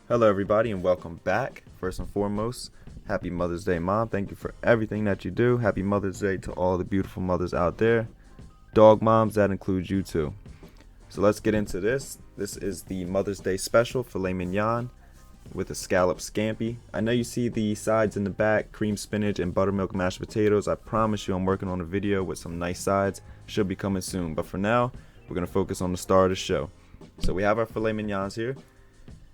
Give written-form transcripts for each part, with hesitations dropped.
Hello everybody and welcome back. First and foremost, happy Mother's Day, Mom. Thank you for everything that you do. Happy Mother's Day to all the beautiful mothers out there. Dog moms, that includes you too. So let's get into this. This is the Mother's Day special, Filet Mignon with a scallop scampi. I know you see the sides in the back, cream spinach and buttermilk mashed potatoes. I promise you I'm working on a video with some nice sides. Should be coming soon. But for now, we're going to focus on the star of the show. So we have our filet mignons here.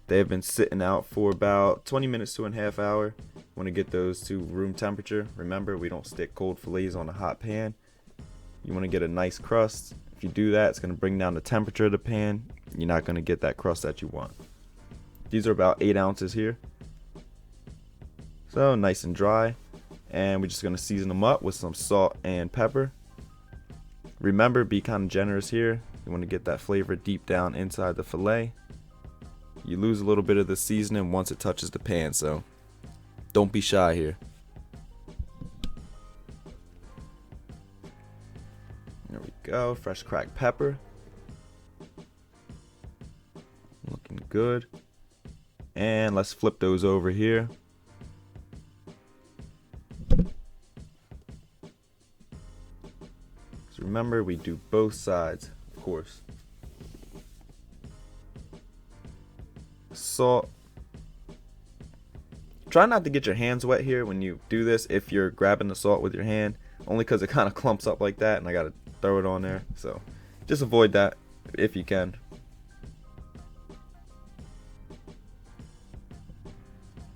They have been sitting out for about 20 minutes to a half hour. Want to get those to room temperature. Remember, we don't stick cold fillets on a hot pan. You want to get a nice crust. If you do that, it's going to bring down the temperature of the pan. You're not going to get that crust that you want. These are about 8 ounces here. So nice and dry. And we're just going to season them up with some salt and pepper. Remember, be kind of generous here. You want to get that flavor deep down inside the filet. You lose a little bit of the seasoning once it touches the pan, so don't be shy here. There we go, fresh cracked pepper. Looking good. And let's flip those over here. So remember, we do both sides, of course. Salt. Try not to get your hands wet here when you do this if you're grabbing the salt with your hand, only because it kind of clumps up like that and I gotta throw it on there, so just avoid that if you can.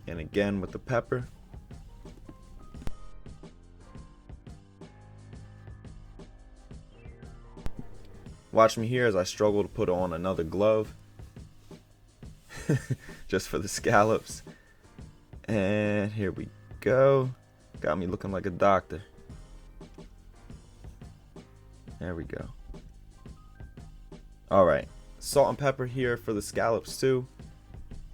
And again with the pepper. Watch me here as I struggle to put on another glove. Just for the scallops. And here we go. Got me looking like a doctor. There we go. Alright, salt and pepper here for the scallops too.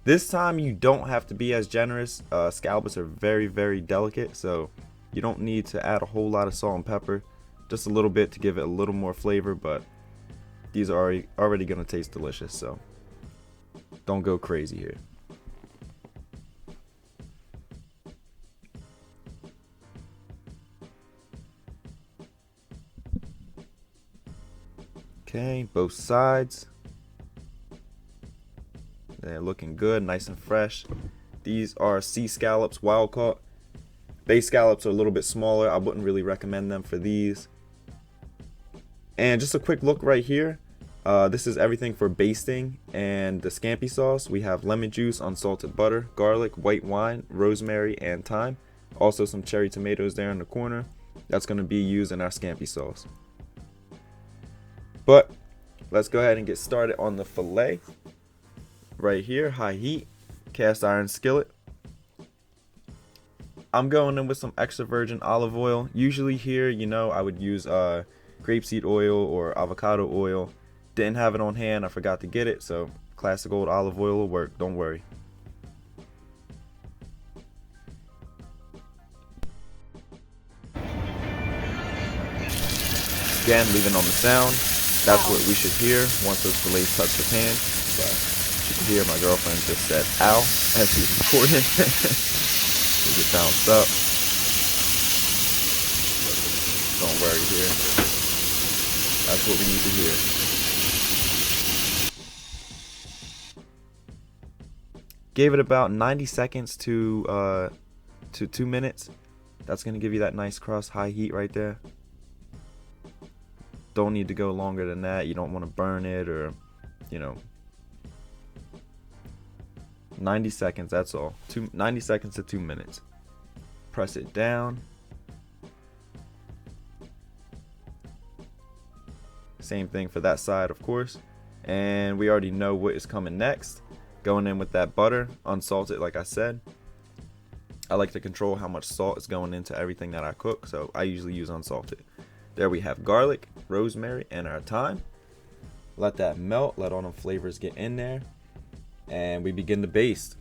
This time you don't have to be as generous. Scallops are very, very delicate, so you don't need to add a whole lot of salt and pepper. Just a little bit to give it a little more flavor, but these are already going to taste delicious, so don't go crazy here. Okay, both sides. They're looking good, nice and fresh. These are sea scallops, wild caught. Bay scallops are a little bit smaller. I wouldn't really recommend them for these. And just a quick look right here. This is everything for basting and the scampi sauce. We have lemon juice, unsalted butter, garlic, white wine, rosemary, and thyme. Also some cherry tomatoes there in the corner. That's going to be used in our scampi sauce. But let's go ahead and get started on the filet. Right here, high heat, cast iron skillet. I'm going in with some extra virgin olive oil. Usually here, I would use grapeseed oil or avocado oil. Didn't have it on hand, I forgot to get it, so classic old olive oil will work, don't worry. Again, leaving on the sound. That's what we should hear once those fillets touch the pan. But you can hear my girlfriend just said ow as she's recording. We get bounced up. Don't worry here. That's what we need to hear. Gave it about 90 seconds to 2 minutes. That's going to give you that nice crust, high heat right there. Don't need to go longer than that. You don't want to burn it or, 90 seconds, that's all. 90 seconds to 2 minutes. Press it down. Same thing for that side, of course. And we already know what is coming next. Going in with that butter, unsalted like I said. I like to control how much salt is going into everything that I cook, so I usually use unsalted. There we have garlic, rosemary, and our thyme. Let that melt, let all them flavors get in there, and we begin to baste.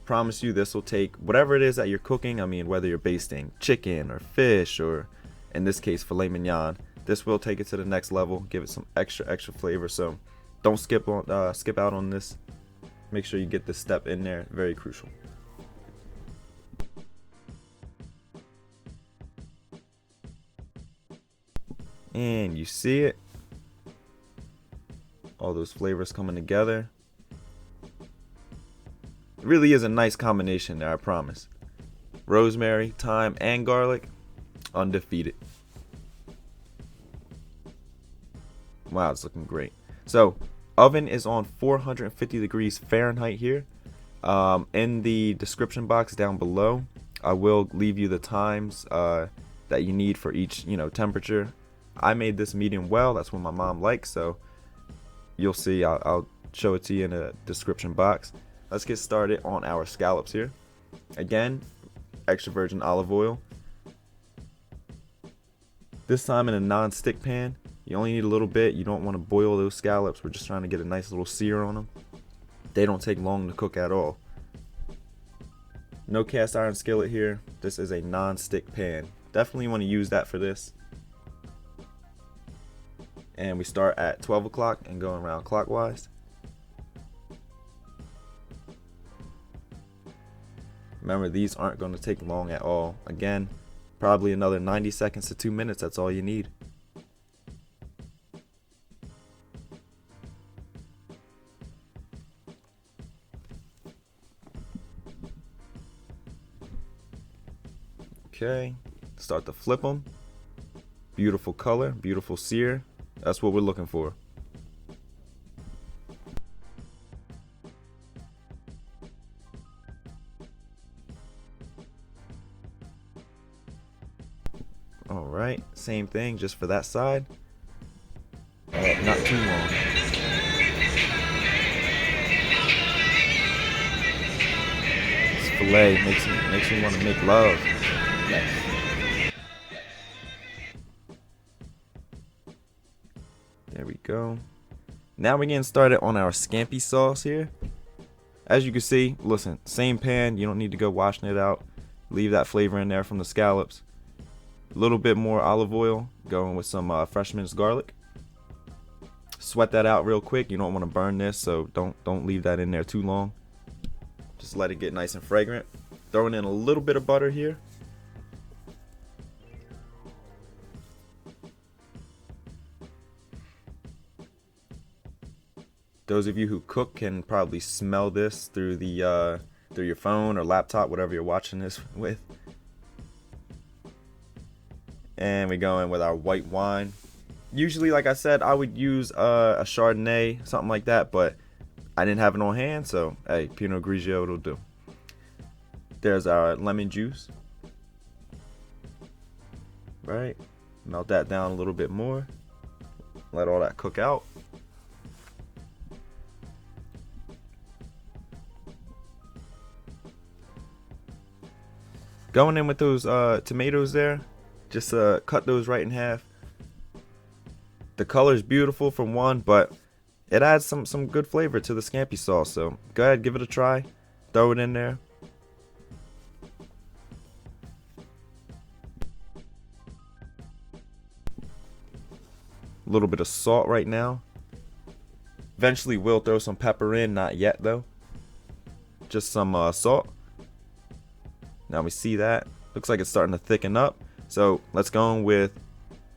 Promise you this will take whatever it is that you're cooking. I mean, whether you're basting chicken or fish or in this case filet mignon, this will take it to the next level, give it some extra flavor. So don't skip out on this. Make sure you get this step in there, very crucial. And you see it, all those flavors coming together. It really is a nice combination there, I promise. Rosemary, thyme, and garlic, undefeated. Wow, it's looking great. So, oven is on 450 degrees Fahrenheit here. In the description box down below, I will leave you the times that you need for each, temperature. I made this medium well. That's what my mom likes, so you'll see. I'll show it to you in the description box. Let's get started on our scallops here. Again, extra virgin olive oil. This time in a non-stick pan. You only need a little bit. You don't want to boil those scallops. We're just trying to get a nice little sear on them. They don't take long to cook at all. No cast iron skillet here. This is a non-stick pan. Definitely want to use that for this. And we start at 12 o'clock and go around clockwise. Remember, these aren't going to take long at all. Again, probably another 90 seconds to 2 minutes. That's all you need. Okay, start to flip them. Beautiful color, beautiful sear. That's what we're looking for. All right, same thing just for that side. Not too long. This filet makes me want to make love. Yes. There we go. Now we're getting started on our scampi sauce here. As you can see, listen, same pan. You don't need to go washing it out. Leave that flavor in there from the scallops. A little bit more olive oil, going with some fresh minced garlic. Sweat that out real quick. You don't want to burn this, so don't leave that in there too long. Just let it get nice and fragrant. Throwing in a little bit of butter here. Those of you who cook can probably smell this through the through your phone or laptop, whatever you're watching this with. And we go in with our white wine. Usually, like I said, I would use a Chardonnay, something like that, but I didn't have it on hand, so hey, Pinot Grigio will do. There's our lemon juice. Right, melt that down a little bit more. Let all that cook out. Going in with those tomatoes there, just cut those right in half. The color is beautiful from one, but it adds some good flavor to the scampi sauce. So go ahead, give it a try. Throw it in there. A little bit of salt right now. Eventually we'll throw some pepper in, not yet though. Just some salt. Now we see that. Looks like it's starting to thicken up. So let's go in with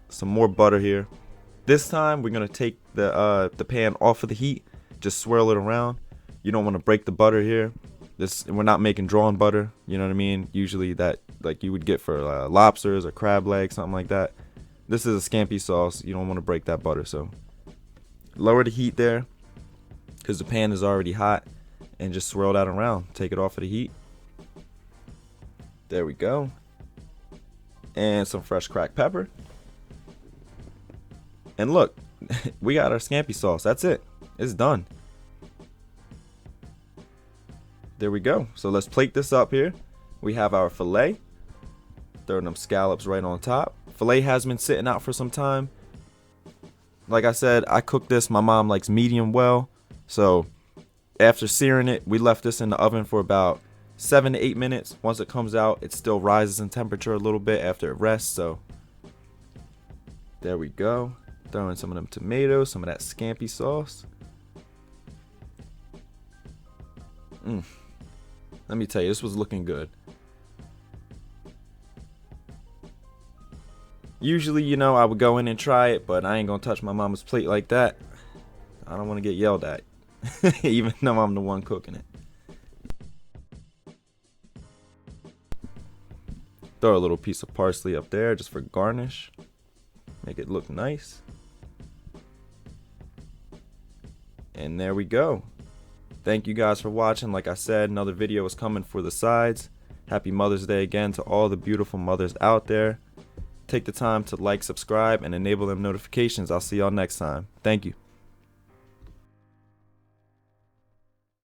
some more butter here. This time we're gonna take the pan off of the heat. Just swirl it around. You don't want to break the butter here. We're not making drawn butter. You know what I mean? Usually that like you would get for lobsters or crab legs, something like that. This is a scampi sauce. You don't want to break that butter. So lower the heat there because the pan is already hot, and just swirl that around. Take it off of the heat. There we go. And some fresh cracked pepper. And look, we got our scampi sauce. That's it. It's done. There we go. So let's plate this up here. We have our filet. Throwing them scallops right on top. Filet has been sitting out for some time. Like I said, I cooked this. My mom likes medium well. So after searing it, we left this in the oven for about 7 to 8 minutes. Once it comes out, it still rises in temperature a little bit after it rests. So there we go. Throw in some of them tomatoes, some of that scampi sauce. Let me tell you, this was looking good. Usually, you know, I would go in and try it, but I ain't gonna touch my mama's plate like that. I don't want to get yelled at, even though I'm the one cooking it. Throw a little piece of parsley up there just for garnish. Make it look nice. And there we go. Thank you guys for watching. Like I said, another video is coming for the sides. Happy Mother's Day again to all the beautiful mothers out there. Take the time to like, subscribe, and enable them notifications. I'll see y'all next time. Thank you.